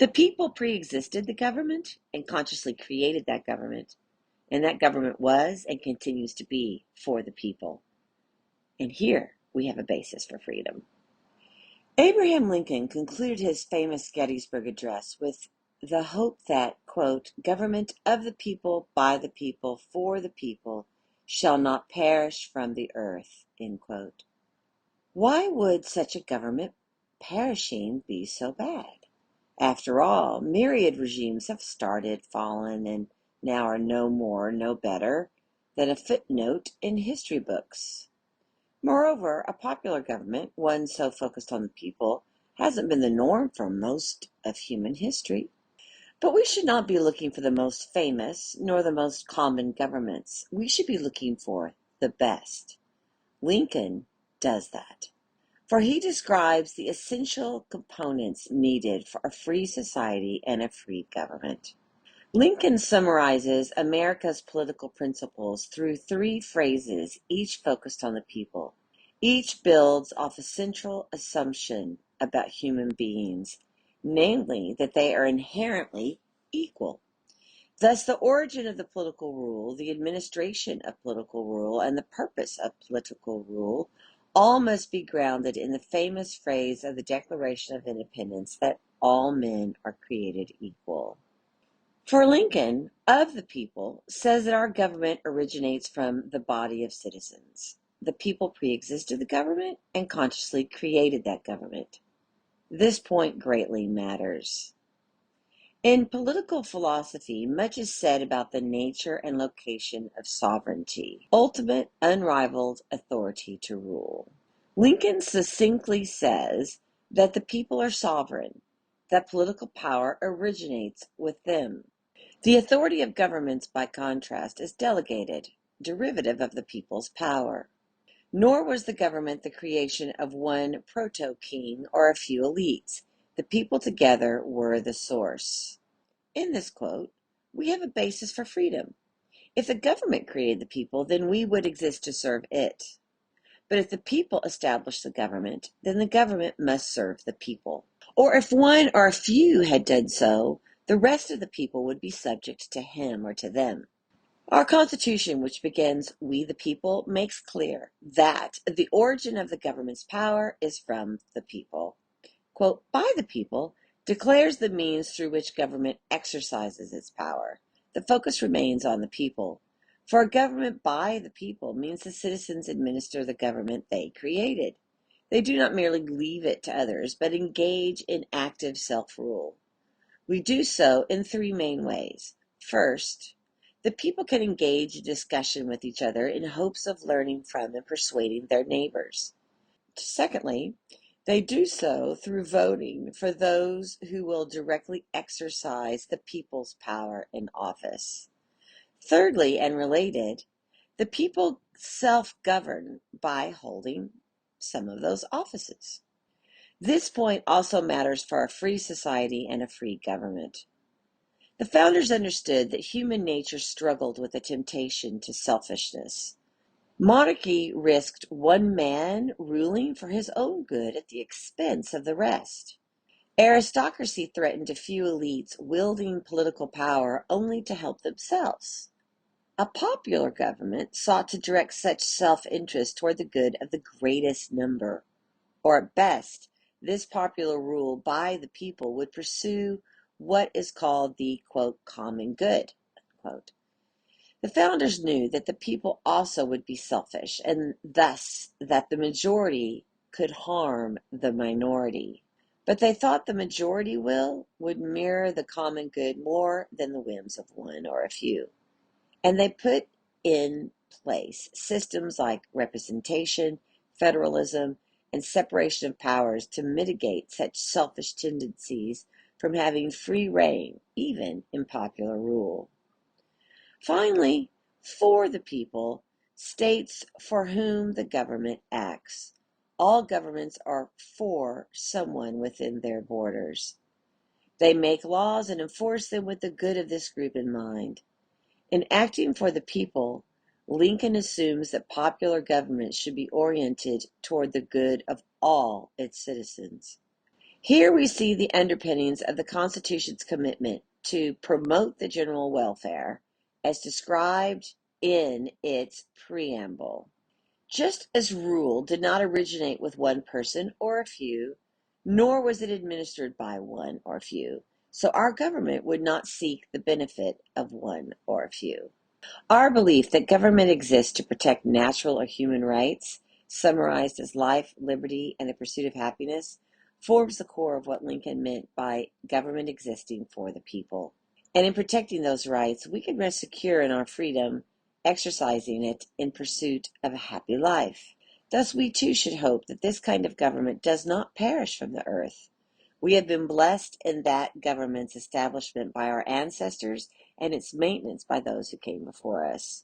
The people pre-existed the government and consciously created that government, and that government was and continues to be for the people. And here we have a basis for freedom. Abraham Lincoln concluded his famous Gettysburg Address with the hope that, quote, government of the people, by the people, for the people, shall not perish from the earth, end quote. Why would such a government perishing be so bad? After all, myriad regimes have started, fallen, and now are no more, no better than a footnote in history books. Moreover, a popular government, one so focused on the people, hasn't been the norm for most of human history. But we should not be looking for the most famous nor the most common governments. We should be looking for the best. Lincoln does that, for he describes the essential components needed for a free society and a free government. Lincoln summarizes America's political principles through 3 phrases, each focused on the people. Each builds off a central assumption about human beings, namely that they are inherently equal. Thus, the origin of the political rule, the administration of political rule, and the purpose of political rule all must be grounded in the famous phrase of the Declaration of Independence that all men are created equal. For Lincoln, of the people, says that our government originates from the body of citizens. The people pre-existed the government and consciously created that government. This point greatly matters. In political philosophy, much is said about the nature and location of sovereignty, ultimate, unrivaled authority to rule. Lincoln succinctly says that the people are sovereign, that political power originates with them. The authority of governments, by contrast, is delegated, derivative of the people's power. Nor was the government the creation of one proto-king or a few elites. The people together were the source. In this quote, we have a basis for freedom. If the government created the people, then we would exist to serve it. But if the people established the government, then the government must serve the people. Or if one or a few had done so, the rest of the people would be subject to him or to them. Our Constitution, which begins, "We the people," makes clear that the origin of the government's power is from the people. Quote, "by the people," declares the means through which government exercises its power. The focus remains on the people. For a government by the people means the citizens administer the government they created. They do not merely leave it to others, but engage in active self-rule. We do so in 3 main ways. First, the people can engage in discussion with each other in hopes of learning from and persuading their neighbors. Secondly, they do so through voting for those who will directly exercise the people's power in office. Thirdly, and related, the people self-govern by holding some of those offices. This point also matters for a free society and a free government. The founders understood that human nature struggled with the temptation to selfishness. Monarchy risked one man ruling for his own good at the expense of the rest. Aristocracy threatened a few elites wielding political power only to help themselves. A popular government sought to direct such self-interest toward the good of the greatest number, or at best, this popular rule by the people would pursue what is called the, quote, common good, unquote. The founders knew that the people also would be selfish, and thus that the majority could harm the minority. But they thought the majority will would mirror the common good more than the whims of one or a few. And they put in place systems like representation, federalism, and separation of powers to mitigate such selfish tendencies from having free reign, even in popular rule. Finally, for the people, states for whom the government acts. All governments are for someone within their borders. They make laws and enforce them with the good of this group in mind. In acting for the people, Lincoln assumes that popular government should be oriented toward the good of all its citizens. Here we see the underpinnings of the Constitution's commitment to promote the general welfare as described in its preamble. Just as rule did not originate with one person or a few, nor was it administered by one or few, so our government would not seek the benefit of one or a few. Our belief that government exists to protect natural or human rights, summarized as life, liberty, and the pursuit of happiness, forms the core of what Lincoln meant by government existing for the people. And in protecting those rights, we can rest secure in our freedom, exercising it in pursuit of a happy life. Thus, we too should hope that this kind of government does not perish from the earth. We have been blessed in that government's establishment by our ancestors and its maintenance by those who came before us.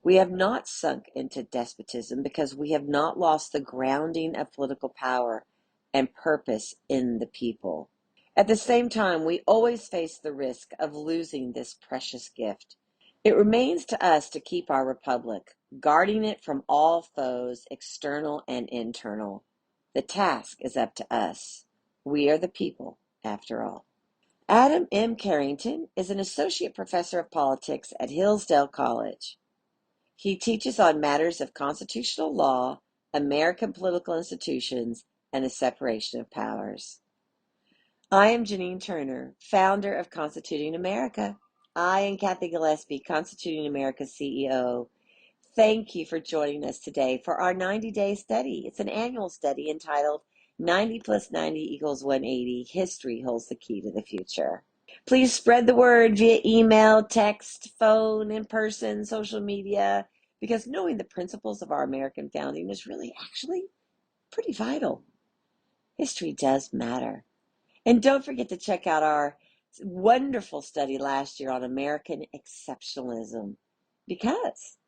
We have not sunk into despotism because we have not lost the grounding of political power and purpose in the people. At the same time, we always face the risk of losing this precious gift. It remains to us to keep our republic, guarding it from all foes, external and internal. The task is up to us. We are the people, after all. Adam M. Carrington is an associate professor of politics at Hillsdale College. He teaches on matters of constitutional law, American political institutions, and the separation of powers. I am Janine Turner, founder of Constituting America. I and Kathy Gillespie, Constituting America's CEO. Thank you for joining us today for our 90-day study. It's an annual study entitled 90 plus 90 equals 180. History holds the key to the future. Please spread the word via email, text, phone, in person, social media, because knowing the principles of our American founding is really actually pretty vital. History does matter. And don't forget to check out our wonderful study last year on American exceptionalism, because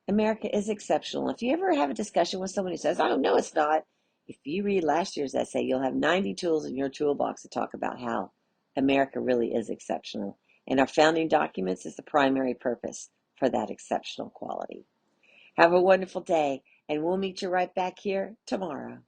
America is exceptional. If you ever have a discussion with someone who says, oh, no, it's not, if you read last year's essay, you'll have 90 tools in your toolbox to talk about how America really is exceptional. And our founding documents is the primary purpose for that exceptional quality. Have a wonderful day, and we'll meet you right back here tomorrow.